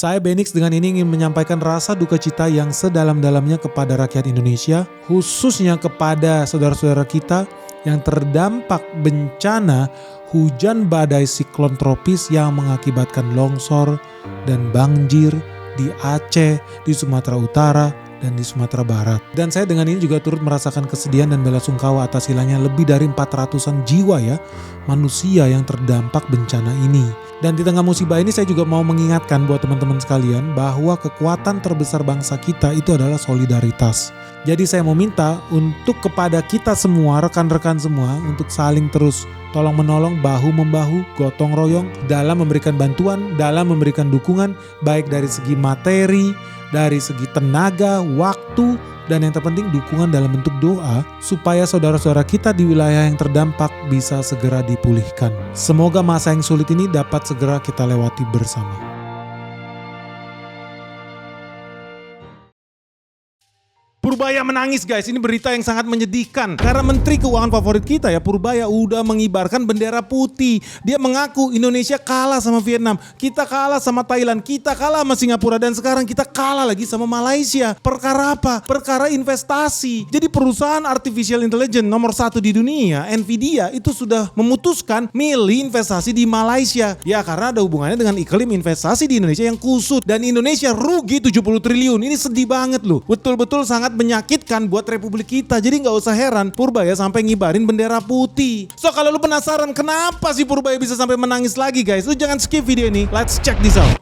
Saya Benix dengan ini ingin menyampaikan rasa duka cita yang sedalam-dalamnya kepada rakyat Indonesia, khususnya kepada saudara-saudara kita yang terdampak bencana hujan badai siklon tropis yang mengakibatkan longsor dan banjir di Aceh, di Sumatera Utara, dan di Sumatera Barat. Dan saya dengan ini juga turut merasakan kesedihan dan belasungkawa atas hilangnya lebih dari 400-an jiwa ya, manusia yang terdampak bencana ini. Dan di tengah musibah ini saya juga mau mengingatkan buat teman-teman sekalian bahwa kekuatan terbesar bangsa kita itu adalah solidaritas. Jadi saya mau minta untuk kepada kita semua, rekan-rekan semua, untuk saling terus tolong menolong, bahu-membahu, gotong royong dalam memberikan bantuan, dalam memberikan dukungan, baik dari segi materi, dari segi tenaga, waktu, dan yang terpenting dukungan dalam bentuk doa supaya saudara-saudara kita di wilayah yang terdampak bisa segera dipulihkan. Semoga masa yang sulit ini dapat segera kita lewati bersama. Purbaya menangis guys, ini berita yang sangat menyedihkan. Karena Menteri Keuangan favorit kita ya, Purbaya udah mengibarkan bendera putih. Dia mengaku Indonesia kalah sama Vietnam, kita kalah sama Thailand, kita kalah sama Singapura, dan sekarang kita kalah lagi sama Malaysia. Perkara apa? Perkara investasi. Jadi perusahaan artificial intelligence nomor 1 di dunia, Nvidia, itu sudah memutuskan milih investasi di Malaysia. Ya karena ada hubungannya dengan iklim investasi di Indonesia yang kusut. Dan Indonesia rugi 70 triliun. Ini sedih banget loh. Betul-betul sangat menyakitkan buat republik kita. Jadi gak usah heran Purbaya sampai ngibarin bendera putih. So kalau lu penasaran kenapa sih Purbaya bisa sampai menangis lagi guys, lu jangan skip video ini. Let's check this out.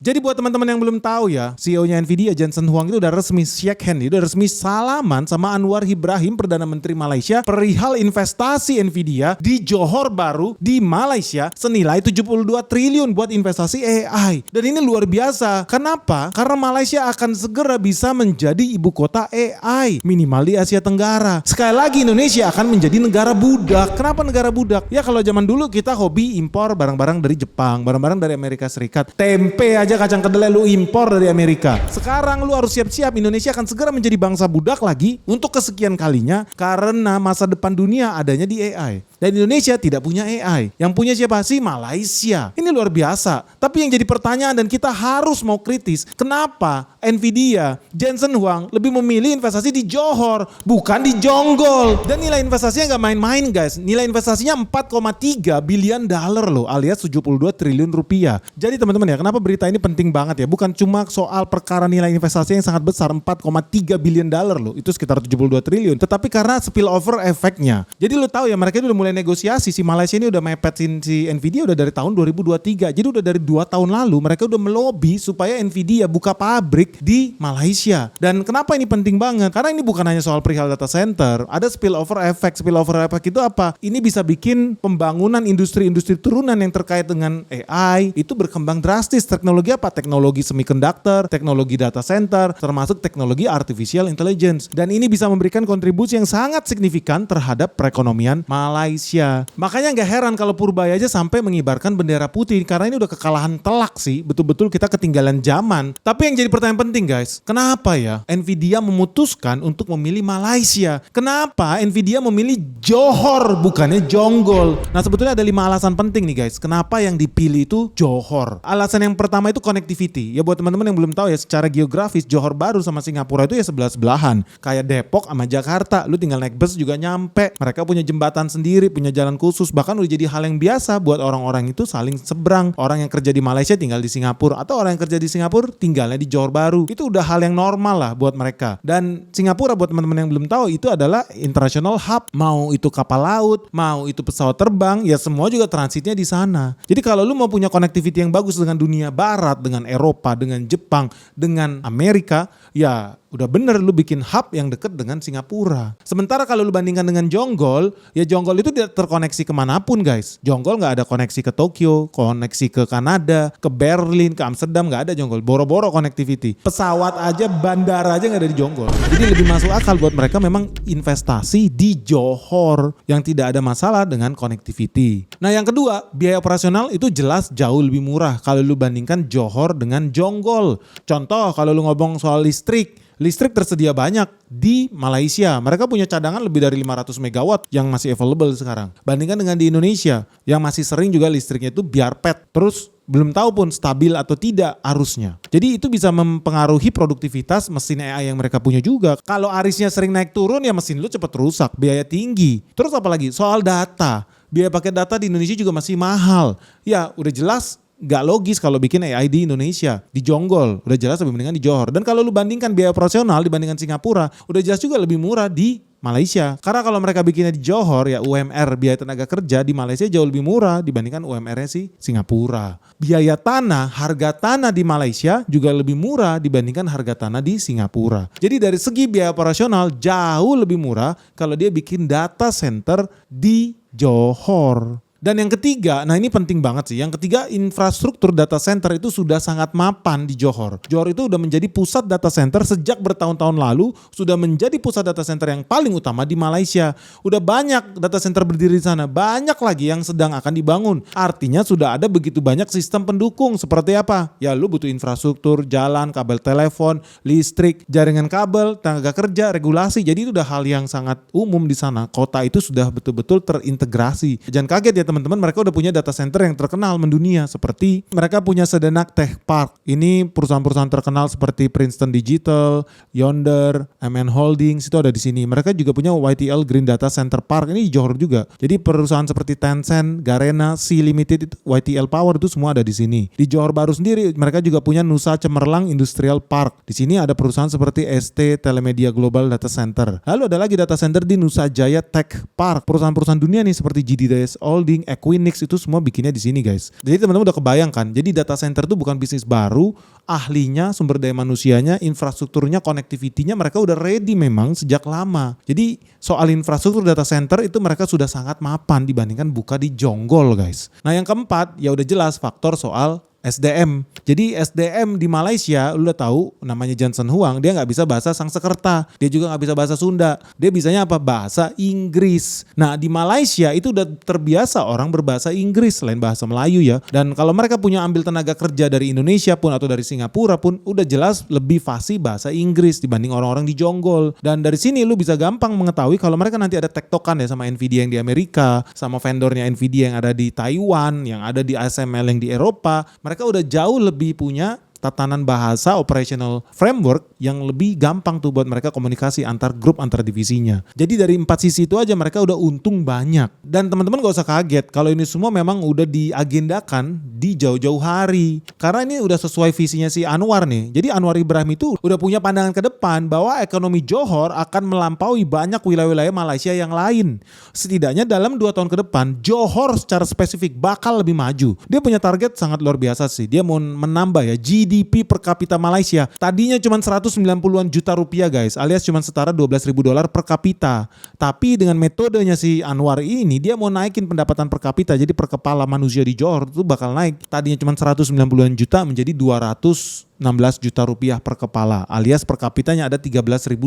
Jadi buat teman-teman yang belum tahu ya, CEO-nya Nvidia Jensen Huang itu udah resmi shake hand, udah resmi salaman sama Anwar Ibrahim, Perdana Menteri Malaysia, perihal investasi Nvidia di Johor Bahru di Malaysia senilai 72 triliun buat investasi AI. Dan ini luar biasa. Kenapa? Karena Malaysia akan segera bisa menjadi ibu kota AI, minimal di Asia Tenggara. Sekali lagi Indonesia akan menjadi negara budak. Kenapa negara budak? Ya kalau zaman dulu kita hobi impor barang-barang dari Jepang, barang-barang dari Amerika Serikat. Tempe aja, kacang kedelai lu impor dari Amerika. Sekarang lu harus siap-siap, Indonesia akan segera menjadi bangsa budak lagi untuk kesekian kalinya karena masa depan dunia adanya di AI. Dan Indonesia tidak punya AI. Yang punya siapa sih? Malaysia. Ini luar biasa. Tapi yang jadi pertanyaan dan kita harus mau kritis, kenapa Nvidia, Jensen Huang lebih memilih investasi di Johor bukan di Jonggol? Dan nilai investasinya gak main-main guys. Nilai investasinya 4,3 billion dollar loh, alias 72 triliun rupiah. Jadi teman-teman ya, kenapa berita ini penting banget ya? Bukan cuma soal perkara nilai investasi yang sangat besar, 4,3 billion dollar loh, itu sekitar 72 triliun. Tetapi karena spillover efeknya. Jadi lu tahu ya, mereka itu udah mulai negosiasi. Si Malaysia ini udah mepetin si Nvidia udah dari tahun 2023. Jadi udah dari 2 tahun lalu mereka udah melobi supaya Nvidia buka pabrik di Malaysia. Dan kenapa ini penting banget? Karena ini bukan hanya soal perihal data center, ada spillover effect. Spillover effect itu apa? Ini bisa bikin pembangunan industri-industri turunan yang terkait dengan AI itu berkembang drastis. Teknologi apa? Teknologi semiconductor, teknologi data center, termasuk teknologi artificial intelligence. Dan ini bisa memberikan kontribusi yang sangat signifikan terhadap perekonomian Malaysia. Makanya gak heran kalau Purbaya aja sampai mengibarkan bendera putih, karena ini udah kekalahan telak sih. Betul-betul kita ketinggalan zaman. Tapi yang jadi pertanyaan penting guys, kenapa ya Nvidia memutuskan untuk memilih Malaysia? Kenapa Nvidia memilih Johor bukannya Jonggol? Nah sebetulnya ada 5 alasan penting nih guys, kenapa yang dipilih itu Johor. Alasan yang pertama itu connectivity. Ya buat teman-teman yang belum tahu ya, secara geografis Johor Bahru sama Singapura itu ya sebelah-sebelahan. Kayak Depok sama Jakarta, lu tinggal naik bus juga nyampe. Mereka punya jembatan sendiri, punya jalan khusus, bahkan udah jadi hal yang biasa buat orang-orang itu saling seberang. Orang yang kerja di Malaysia tinggal di Singapura, atau orang yang kerja di Singapura tinggalnya di Johor Bahru. Itu udah hal yang normal lah buat mereka. Dan Singapura buat teman-teman yang belum tahu itu adalah international hub. Mau itu kapal laut, mau itu pesawat terbang, ya semua juga transitnya di sana. Jadi kalau lu mau punya connectivity yang bagus dengan dunia barat, dengan Eropa, dengan Jepang, dengan Amerika, ya udah bener lu bikin hub yang deket dengan Singapura. Sementara kalau lu bandingkan dengan Jonggol, ya Jonggol itu tidak terkoneksi kemanapun guys. Jonggol gak ada koneksi ke Tokyo, koneksi ke Kanada, ke Berlin, ke Amsterdam, gak ada Jonggol. Boro-boro connectivity. Pesawat aja, bandara aja gak ada di Jonggol. Jadi lebih masuk akal buat mereka memang investasi di Johor yang tidak ada masalah dengan connectivity. Nah yang kedua, biaya operasional itu jelas jauh lebih murah kalau lu bandingkan Johor dengan Jonggol. Contoh kalau lu ngomong soal listrik Listrik tersedia banyak di Malaysia. Mereka punya cadangan lebih dari 500 megawatt yang masih available sekarang. Bandingkan dengan di Indonesia yang masih sering juga listriknya itu biarpet. Terus belum tahu pun stabil atau tidak arusnya. Jadi itu bisa mempengaruhi produktivitas mesin AI yang mereka punya juga. Kalau arusnya sering naik turun ya mesin lu cepat rusak, biaya tinggi. Terus apalagi soal data. Biaya pakai data di Indonesia juga masih mahal. Ya udah jelas gak logis kalau bikin AI di Indonesia, di Jonggol. Udah jelas lebih mendingan di Johor. Dan kalau lu bandingkan biaya operasional dibandingkan Singapura, udah jelas juga lebih murah di Malaysia. Karena kalau mereka bikinnya di Johor ya UMR biaya tenaga kerja di Malaysia jauh lebih murah dibandingkan UMR-nya si Singapura. Biaya tanah, harga tanah di Malaysia juga lebih murah dibandingkan harga tanah di Singapura. Jadi dari segi biaya operasional jauh lebih murah kalau dia bikin data center di Johor. Dan yang ketiga, nah ini penting banget sih. Yang ketiga, infrastruktur data center itu sudah sangat mapan di Johor. Johor itu udah menjadi pusat data center sejak bertahun-tahun lalu, sudah menjadi pusat data center yang paling utama di Malaysia. Udah banyak data center berdiri di sana, banyak lagi yang sedang akan dibangun. Artinya sudah ada begitu banyak sistem pendukung. Seperti apa? Ya lu butuh infrastruktur, jalan, kabel telepon, listrik, jaringan kabel, tenaga kerja, regulasi. Jadi itu udah hal yang sangat umum di sana. Kota itu sudah betul-betul terintegrasi. Jangan kaget ya teman-teman, mereka udah punya data center yang terkenal mendunia, seperti mereka punya Sedenak Tech Park. Ini perusahaan-perusahaan terkenal seperti Princeton Digital, Yonder, MN Holdings itu ada di sini. Mereka juga punya YTL Green Data Center Park, ini di Johor juga. Jadi perusahaan seperti Tencent, Garena, Sea Limited, itu, YTL Power itu semua ada di sini. Di Johor Bahru sendiri mereka juga punya Nusa Cemerlang Industrial Park. Di sini ada perusahaan seperti ST Telemedia Global Data Center. Lalu ada lagi data center di Nusa Jaya Tech Park. Perusahaan-perusahaan dunia nih seperti GDS Holding, Equinix itu semua bikinnya di sini guys. Jadi teman-teman udah kebayangkan. Jadi data center itu bukan bisnis baru, ahlinya, sumber daya manusianya, infrastrukturnya, connectivity-nya mereka udah ready memang sejak lama. Jadi soal infrastruktur data center itu mereka sudah sangat mapan dibandingkan buka di Jonggol guys. Nah yang keempat ya udah jelas faktor soal SDM. Jadi SDM di Malaysia lu udah tahu namanya Johnson Huang, dia nggak bisa bahasa Sanskerta, dia juga nggak bisa bahasa Sunda, dia bisanya apa? Bahasa Inggris. Nah di Malaysia itu udah terbiasa orang berbahasa Inggris selain bahasa Melayu ya. Dan kalau mereka punya ambil tenaga kerja dari Indonesia pun atau dari Singapura pun udah jelas lebih fasih bahasa Inggris dibanding orang-orang di Jonggol. Dan dari sini lu bisa gampang mengetahui kalau mereka nanti ada tektokan ya sama Nvidia yang di Amerika, sama vendornya Nvidia yang ada di Taiwan, yang ada di ASML yang di Eropa. Mereka udah jauh lebih punya tatanan bahasa operational framework yang lebih gampang tuh buat mereka komunikasi antar grup, antar divisinya. Jadi dari 4 sisi itu aja mereka udah untung banyak. Dan teman-teman gak usah kaget kalau ini semua memang udah diagendakan di jauh-jauh hari. Karena ini udah sesuai visinya si Anwar nih. Jadi Anwar Ibrahim itu udah punya pandangan ke depan bahwa ekonomi Johor akan melampaui banyak wilayah-wilayah Malaysia yang lain. Setidaknya dalam 2 tahun ke depan Johor secara spesifik bakal lebih maju. Dia punya target sangat luar biasa sih. Dia mau menambah ya GDP per kapita Malaysia. Tadinya cuma 190-an juta rupiah guys, alias cuma setara $12.000 per kapita. Tapi dengan metodenya si Anwar ini, dia mau naikin pendapatan per kapita. Jadi per kepala manusia di Johor itu bakal naik. Tadinya cuma 190-an juta menjadi 216 juta rupiah per kepala, alias per kapitanya ada $13.000.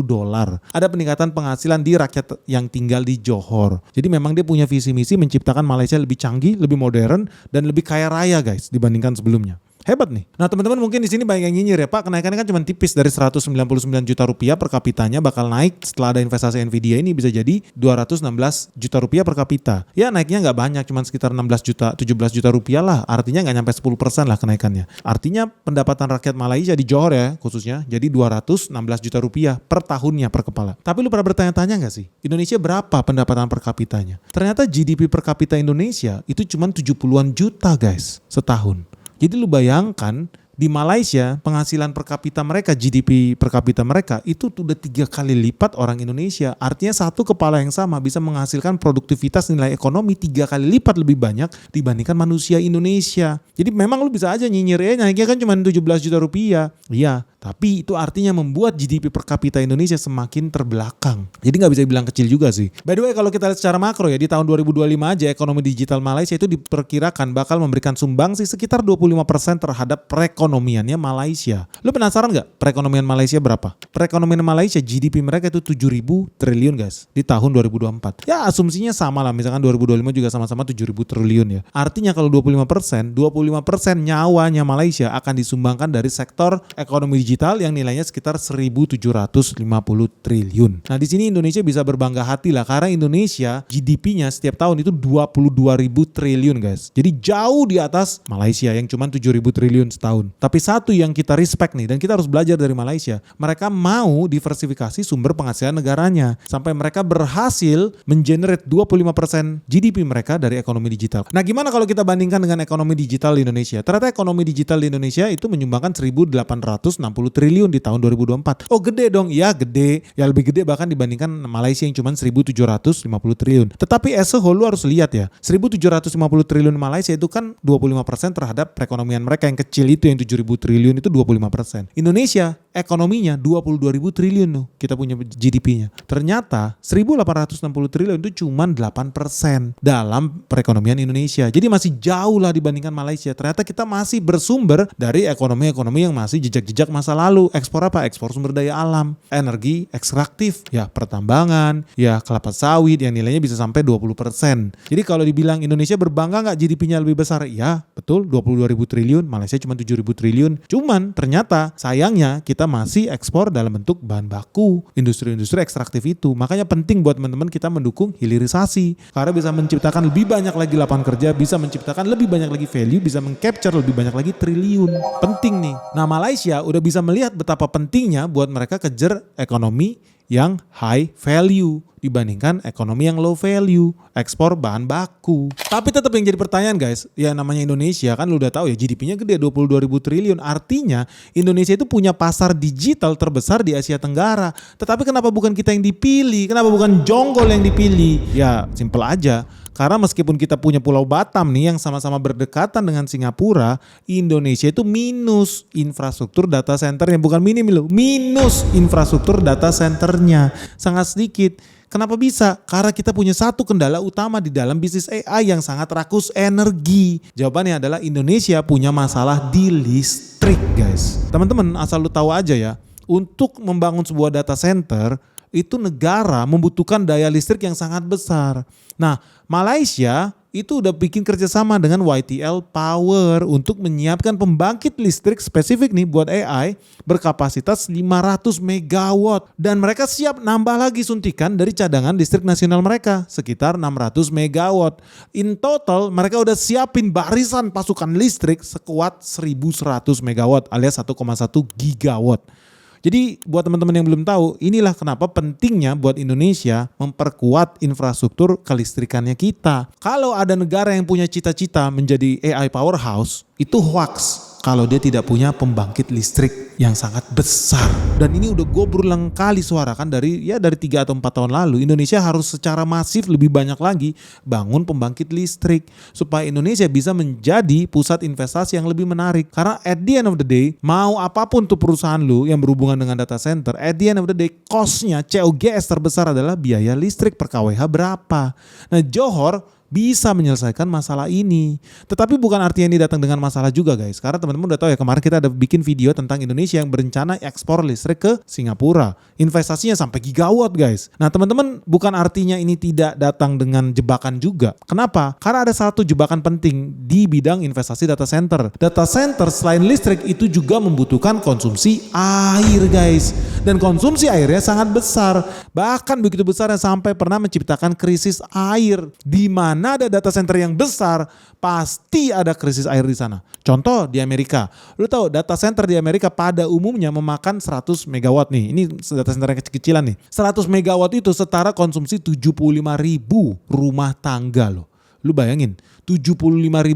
Ada peningkatan penghasilan di rakyat yang tinggal di Johor. Jadi memang dia punya visi misi menciptakan Malaysia lebih canggih, lebih modern, dan lebih kaya raya guys dibandingkan sebelumnya. Hebat nih. Nah teman-teman mungkin di sini banyak yang nyinyir ya Pak, kenaikannya kan cuma tipis dari 199 juta rupiah per kapitanya bakal naik setelah ada investasi Nvidia ini bisa jadi 216 juta rupiah per kapita. Ya naiknya nggak banyak, cuma sekitar 16 juta, 17 juta rupiah lah. Artinya nggak nyampe 10% lah kenaikannya. Artinya pendapatan rakyat Malaysia di Johor ya khususnya jadi 216 juta rupiah per tahunnya per kepala. Tapi lu pernah bertanya-tanya nggak sih? Indonesia berapa pendapatan per kapitanya? Ternyata GDP per kapita Indonesia itu cuma 70-an juta guys setahun. Jadi lu bayangkan di Malaysia penghasilan per kapita mereka, GDP per kapita mereka itu udah 3 kali lipat orang Indonesia. Artinya satu kepala yang sama bisa menghasilkan produktivitas nilai ekonomi 3 kali lipat lebih banyak dibandingkan manusia Indonesia. Jadi memang lu bisa aja nyinyir ya naiknya kan cuma 17 juta rupiah. Iya, tapi itu artinya membuat GDP per kapita Indonesia semakin terbelakang. Jadi gak bisa dibilang kecil juga sih. By the way kalau kita lihat secara makro ya di tahun 2025 aja ekonomi digital Malaysia itu diperkirakan bakal memberikan sumbangsi sekitar 25% terhadap perekonomiannya Malaysia. Lu penasaran gak perekonomian Malaysia berapa? Perekonomian Malaysia GDP mereka itu 7.000 triliun guys di tahun 2024. Ya asumsinya sama lah, misalkan 2025 juga sama-sama 7.000 triliun ya. Artinya kalau 25% nyawanya Malaysia akan disumbangkan dari sektor ekonomi digital digital yang nilainya sekitar 1.750 triliun. Nah di sini Indonesia bisa berbangga hati lah karena Indonesia GDP-nya setiap tahun itu 22.000 triliun guys. Jadi jauh di atas Malaysia yang cuma 7.000 triliun setahun. Tapi satu yang kita respect nih dan kita harus belajar dari Malaysia, mereka mau diversifikasi sumber penghasilan negaranya sampai mereka berhasil mengenerate 25% GDP mereka dari ekonomi digital. Nah gimana kalau kita bandingkan dengan ekonomi digital di Indonesia? Ternyata ekonomi digital di Indonesia itu menyumbangkan 1.860 triliun di tahun 2024. Oh gede dong, ya gede. Ya lebih gede bahkan dibandingkan Malaysia yang cuma 1.750 triliun. Tetapi as a whole lu harus lihat ya, 1.750 triliun Malaysia itu kan 25% terhadap perekonomian mereka yang kecil itu yang 7.000 triliun itu 25%. Indonesia ekonominya 22.000 triliun tuh kita punya GDP-nya. Ternyata 1.860 triliun itu cuma 8% dalam perekonomian Indonesia. Jadi masih jauh lah dibandingkan Malaysia. Ternyata kita masih bersumber dari ekonomi-ekonomi yang masih jejak-jejak masa lalu. Ekspor apa? Ekspor sumber daya alam, energi ekstraktif, ya pertambangan, ya kelapa sawit yang nilainya bisa sampai 20%. Jadi kalau dibilang Indonesia berbangga nggak GDP-nya lebih besar? Ya betul, 22.000 triliun, Malaysia cuma 7.000 triliun. Cuman ternyata sayangnya kita masih ekspor dalam bentuk bahan baku, industri-industri ekstraktif itu. Makanya penting buat teman-teman kita mendukung hilirisasi. Karena bisa menciptakan lebih banyak lagi lapangan kerja, bisa menciptakan lebih banyak lagi value, bisa mengcapture lebih banyak lagi triliun. Penting nih. Nah Malaysia udah bisa melihat betapa pentingnya buat mereka kejar ekonomi yang high value dibandingkan ekonomi yang low value, ekspor bahan baku. Tapi tetap yang jadi pertanyaan guys, ya namanya Indonesia kan lu udah tahu ya GDP-nya gede 22.000 triliun. Artinya Indonesia itu punya pasar digital terbesar di Asia Tenggara. Tetapi kenapa bukan kita yang dipilih? Kenapa bukan Jonggol yang dipilih? Ya simple aja. Karena meskipun kita punya Pulau Batam nih yang sama-sama berdekatan dengan Singapura, Indonesia itu minus infrastruktur data centernya. Bukan minim loh, minus infrastruktur data centernya. Sangat sedikit. Kenapa bisa? Karena kita punya satu kendala utama di dalam bisnis AI yang sangat rakus energi. Jawabannya adalah Indonesia punya masalah di listrik guys. Teman-teman asal lu tahu aja ya, untuk membangun sebuah data center, itu negara membutuhkan daya listrik yang sangat besar. Nah, Malaysia itu udah bikin kerjasama dengan YTL Power untuk menyiapkan pembangkit listrik spesifik nih buat AI berkapasitas 500 megawatt. Dan mereka siap nambah lagi suntikan dari cadangan listrik nasional mereka sekitar 600 megawatt. In total mereka udah siapin barisan pasukan listrik sekuat 1.100 megawatt alias 1,1 gigawatt. Jadi buat teman-teman yang belum tahu, inilah kenapa pentingnya buat Indonesia memperkuat infrastruktur kelistrikannya kita. Kalau ada negara yang punya cita-cita menjadi AI powerhouse, itu hoax kalau dia tidak punya pembangkit listrik yang sangat besar. Dan ini udah gue berulang kali suarakan dari 3 atau 4 tahun lalu. Indonesia harus secara masif lebih banyak lagi bangun pembangkit listrik supaya Indonesia bisa menjadi pusat investasi yang lebih menarik. Karena at the end of the day, mau apapun tuh perusahaan lu yang berhubungan dengan data center, at the end of the day cost-nya COGS terbesar adalah biaya listrik per kWh berapa. Nah Johor bisa menyelesaikan masalah ini. Tetapi bukan artinya ini datang dengan masalah juga guys. Karena teman-teman udah tahu ya kemarin kita ada bikin video tentang Indonesia yang berencana ekspor listrik ke Singapura. Investasinya sampai gigawatt guys. Nah teman-teman bukan artinya ini tidak datang dengan jebakan juga. Kenapa? Karena ada satu jebakan penting di bidang investasi data center. Data center selain listrik itu juga membutuhkan konsumsi air guys. Dan konsumsi airnya sangat besar. Bahkan begitu besarnya sampai pernah menciptakan krisis air. Di mana ada data center yang besar, pasti ada krisis air di sana. Contoh di Amerika. Lu tahu data center di Amerika pada umumnya memakan 100 megawatt nih. Ini data center yang kecil-kecilan nih. 100 megawatt itu setara konsumsi 75.000 rumah tangga loh. Lu bayangin, 75.000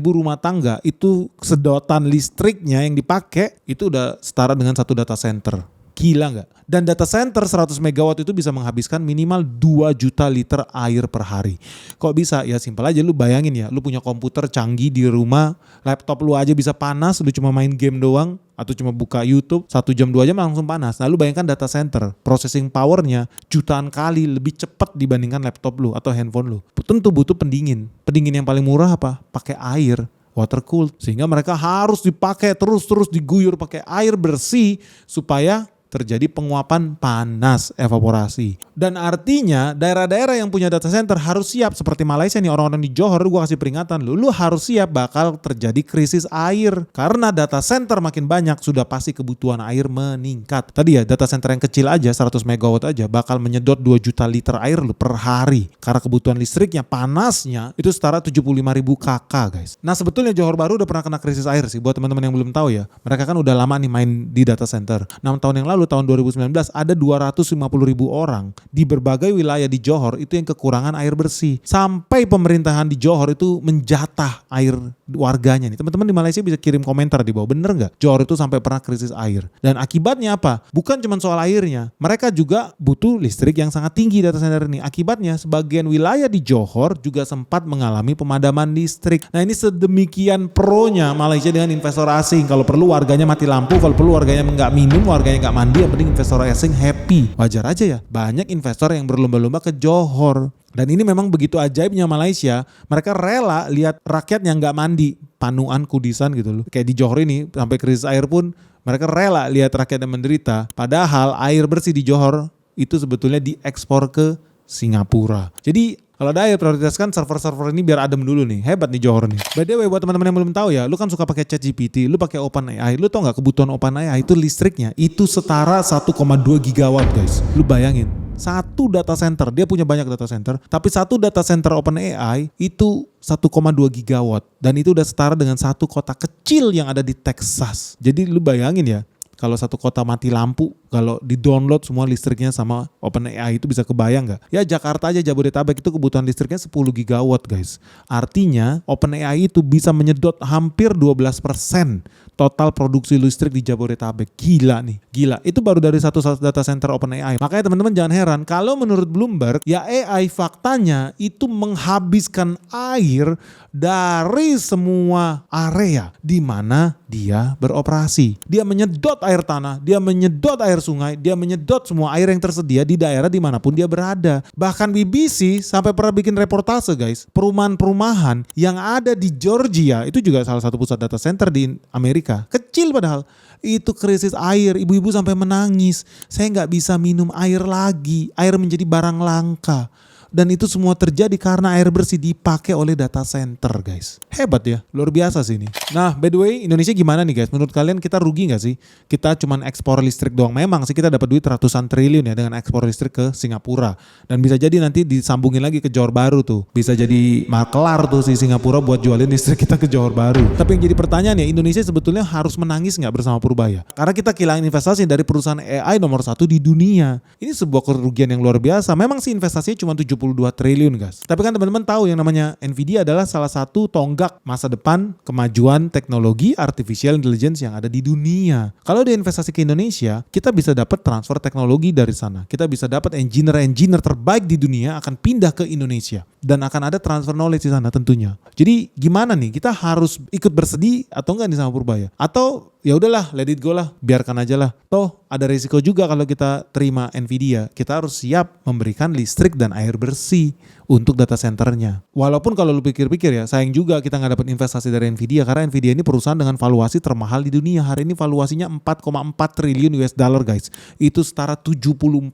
rumah tangga itu sedotan listriknya yang dipakai itu udah setara dengan satu data center. Gila nggak? Dan data center 100 megawatt itu bisa menghabiskan minimal 2 juta liter air per hari. Kok bisa? Ya simpel aja, lu bayangin ya, lu punya komputer canggih di rumah, laptop lu aja bisa panas, lu cuma main game doang, atau cuma buka YouTube, 1 jam 2 jam langsung panas. Nah lu bayangkan data center, processing powernya jutaan kali lebih cepat dibandingkan laptop lu atau handphone lu. Tentu butuh pendingin. Pendingin yang paling murah apa? Pakai air. Water cooled. Sehingga mereka harus dipakai terus diguyur pakai air bersih supaya terjadi penguapan panas evaporasi. Dan artinya daerah-daerah yang punya data center harus siap, seperti Malaysia nih, orang-orang di Johor, gue kasih peringatan lu harus siap bakal terjadi krisis air. Karena data center makin banyak, sudah pasti kebutuhan air meningkat. Tadi ya, data center yang kecil aja 100 megawatt aja bakal menyedot 2 juta liter air lu per hari. Karena kebutuhan listriknya, panasnya itu setara 75.000 KK guys. Nah sebetulnya Johor Bahru udah pernah kena krisis air sih. Buat teman-teman yang belum tahu ya, mereka kan udah lama nih main di data center. 6 tahun yang lalu, tahun 2019, ada 250.000 orang di berbagai wilayah di Johor itu yang kekurangan air bersih. Sampai pemerintahan di Johor itu menjatah air warganya nih. Teman-teman di Malaysia bisa kirim komentar di bawah, bener nggak Johor itu sampai pernah krisis air? Dan akibatnya apa? Bukan cuma soal airnya, mereka juga butuh listrik yang sangat tinggi data center ini. Akibatnya sebagian wilayah di Johor juga sempat mengalami pemadaman listrik. Nah ini sedemikian pronya Malaysia dengan investor asing. Kalau perlu warganya mati lampu, kalau perlu warganya nggak minum, warganya nggak mandi, yang penting investor asing happy. Wajar aja ya, banyak investor yang berlomba-lomba ke Johor. Dan ini memang begitu ajaibnya Malaysia, mereka rela lihat rakyat yang nggak mandi, panuan kudisan gitu loh. Kayak di Johor ini sampai krisis air pun mereka rela lihat rakyat yang menderita. Padahal air bersih di Johor itu sebetulnya diekspor ke Singapura. Jadi kalau ada air, prioritaskan server-server ini biar adem dulu nih. Hebat nih Johor nih. By the way, buat teman-teman yang belum tahu ya, lu kan suka pakai ChatGPT, lu pakai OpenAI. Lu tau nggak kebutuhan OpenAI itu listriknya itu setara 1,2 gigawatt guys. Lu bayangin, satu data center, dia punya banyak data center, tapi satu data center OpenAI itu 1,2 gigawatt. Dan itu udah setara dengan satu kota kecil yang ada di Texas. Jadi lu bayangin ya, kalau satu kota mati lampu, kalau di-download semua listriknya sama OpenAI itu bisa kebayang nggak? Ya Jakarta aja, Jabodetabek itu kebutuhan listriknya 10 gigawatt guys. Artinya OpenAI itu bisa menyedot hampir 12% total produksi listrik di Jabodetabek. Gila nih, gila. Itu baru dari satu data center OpenAI. Makanya teman-teman jangan heran kalau menurut Bloomberg, ya AI faktanya itu menghabiskan air dari semua area di mana dia beroperasi. Dia menyedot air tanah, dia menyedot air sungai, dia menyedot semua air yang tersedia di daerah dimanapun dia berada. Bahkan BBC sampai pernah bikin reportase guys, perumahan-perumahan yang ada di Georgia, itu juga salah satu pusat data center di Amerika, kecil padahal, itu krisis air, ibu-ibu sampai menangis, saya nggak bisa minum air lagi, air menjadi barang langka. Dan itu semua terjadi karena air bersih dipakai oleh data center guys. Hebat ya, luar biasa sih ini. Nah by the way, Indonesia gimana nih guys? Menurut kalian kita rugi gak sih? Kita cuman ekspor listrik doang. Memang sih kita dapat duit ratusan triliun ya dengan ekspor listrik ke Singapura. Dan bisa jadi nanti disambungin lagi ke Johor Bahru tuh. Bisa jadi makelar tuh si Singapura buat jualin listrik kita ke Johor Bahru. Tapi yang jadi pertanyaan ya, Indonesia sebetulnya harus menangis gak bersama Purbaya? Karena kita kehilangan investasi dari perusahaan AI nomor 1 di dunia. Ini sebuah kerugian yang luar biasa. Memang sih investasinya cuma 72 triliun guys. Tapi kan teman-teman tahu yang namanya Nvidia adalah salah satu tonggak masa depan kemajuan teknologi artificial intelligence yang ada di dunia. Kalau dia investasi ke Indonesia, kita bisa dapat transfer teknologi dari sana. Kita bisa dapat engineer terbaik di dunia akan pindah ke Indonesia. Dan akan ada transfer knowledge di sana tentunya. Jadi gimana nih? Kita harus ikut bersedih atau enggak nih sama Purbaya? Atau ya udahlah, let it go lah, biarkan aja lah. Toh ada risiko juga kalau kita terima Nvidia. Kita harus siap memberikan listrik dan air bersih untuk data centernya. Walaupun kalau lu pikir-pikir ya, sayang juga kita nggak dapat investasi dari Nvidia karena Nvidia ini perusahaan dengan valuasi termahal di dunia. Hari ini valuasinya 4,4 triliun US dollar guys. Itu setara 74.000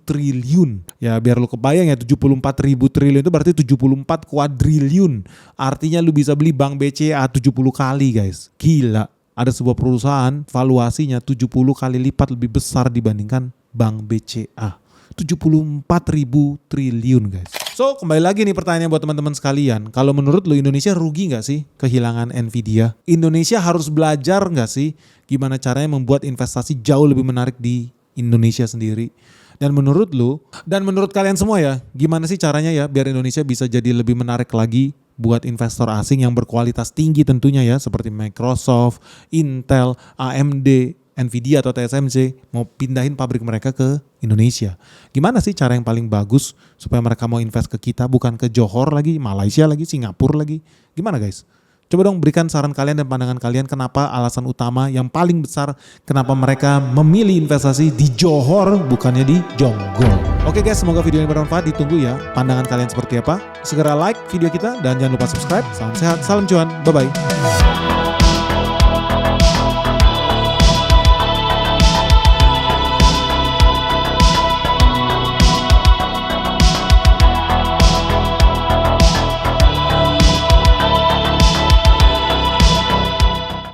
triliun. Ya biar lu kebayang ya, 74.000 triliun itu berarti 74 kuadriliun. Artinya lu bisa beli bank BCA 70 kali guys. Gila. Ada sebuah perusahaan valuasinya 70 kali lipat lebih besar dibandingkan bank BCA. 74.000 triliun guys. So kembali lagi nih pertanyaan buat teman-teman sekalian. Kalau menurut lu Indonesia rugi gak sih kehilangan Nvidia? Indonesia harus belajar gak sih gimana caranya membuat investasi jauh lebih menarik di Indonesia sendiri? Dan menurut lu, dan menurut kalian semua ya, gimana sih caranya ya biar Indonesia bisa jadi lebih menarik lagi buat investor asing yang berkualitas tinggi tentunya ya, seperti Microsoft, Intel, AMD, Nvidia atau TSMC mau pindahin pabrik mereka ke Indonesia. Gimana sih cara yang paling bagus supaya mereka mau invest ke kita, bukan ke Johor lagi, Malaysia lagi, Singapura lagi? Gimana guys? Coba dong berikan saran kalian dan pandangan kalian kenapa alasan utama yang paling besar kenapa mereka memilih investasi di Johor bukannya di Jonggol. Oke guys, semoga video ini bermanfaat. Ditunggu ya pandangan kalian seperti apa. Segera like video kita dan jangan lupa subscribe. Salam sehat, salam cuan, bye-bye.